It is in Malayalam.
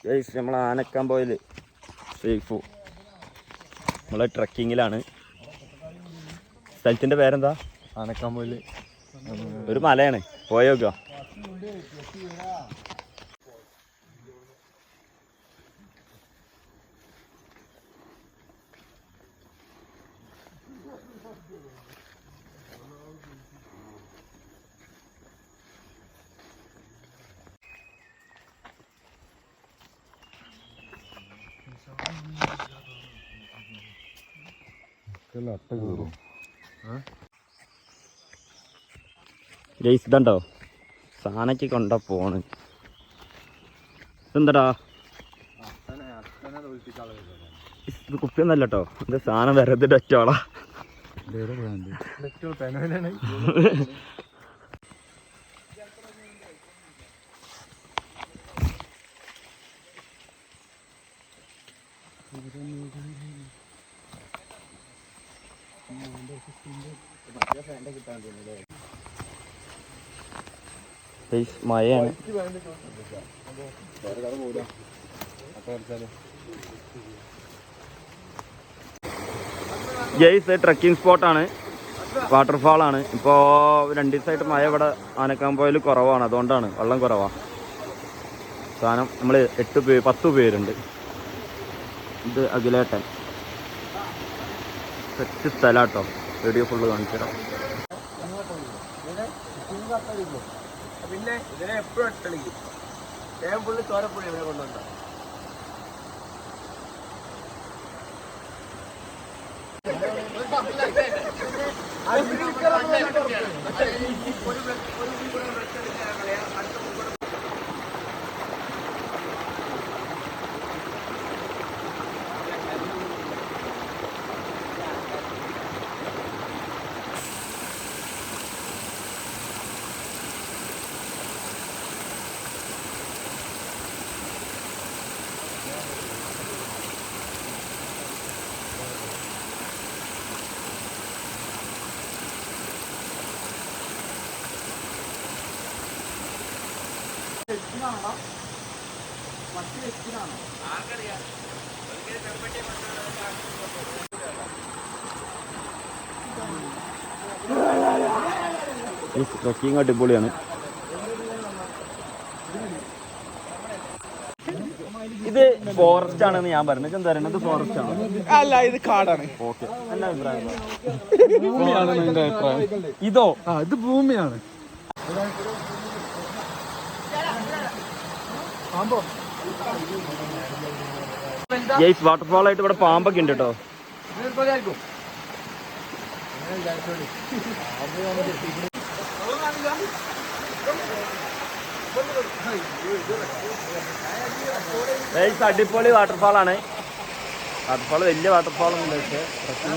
ഗൈസ് നമ്മൾ ആനക്കാമ്പോയിൽ സേഫു നമ്മളെ ട്രക്കിങ്ങിലാണ്. സ്ഥലത്തിൻ്റെ പേരെന്താ? ആനക്കാമ്പോയിൽ. ഒരു മലയാണ്, പോയോക്ക. ഗൈസ് ഇതുണ്ടോ സാധനക്ക് കൊണ്ട പോണ്. ഇതെന്താടാ ഇത് കുപ്പിയൊന്നല്ല കേട്ടോ, ഇത് സാധനം വെറുതെ ഡെറ്റോളാ. മഴയാണ്. ഗൈസ് ട്രക്കിംഗ് സ്പോട്ടാണ്, വാട്ടർഫാളാണ്. ഇപ്പോൾ 2 ദിവസമായിട്ട് മഴ ഇവിടെ ആനക്കാമ്പോയിൽ കുറവാണ്, അതുകൊണ്ടാണ് വെള്ളം കുറവാണ്. സാധനം നമ്മൾ 10 പേരുണ്ട്. ഇത് അഖിലേട്ടൻ സെറ്റ് സ്ഥലമാട്ടോ. വീഡിയോ ഫുള്ള് കാണിച്ചു തരാം. പിന്നെ ഇതിനെ എപ്പോഴും ഒട്ടളിക്കും. ഞാൻ ഫുള്ള് ചോരപ്പൊടി ഇവിടെ കൊണ്ടുവന്ന ട്രക്കിങ് അടിപൊളിയാണ്. ഇത് ഫോറസ്റ്റ് ആണെന്ന് ഞാൻ പറഞ്ഞത്. എന്താ പറയുന്നത്? ഫോറസ്റ്റ് ആണ് അല്ല, ഇത് കാടാണ്. ഓക്കെ, നല്ല അഭിപ്രായം. ഭൂമിയാണ് എന്റെ അഭിപ്രായം. ഇതോ? ഇത് ഭൂമിയാണ്. ഗൈസ് വാട്ടർഫാൾ ആയിട്ട് ഇവിടെ പാമ്പൊക്കെ ഉണ്ട് കേട്ടോ. അടിപൊളി വാട്ടർഫാളാണ്. വാട്ടർഫാൾ വലിയ വാട്ടർഫാളൊന്നും ഇല്ല, പക്ഷേ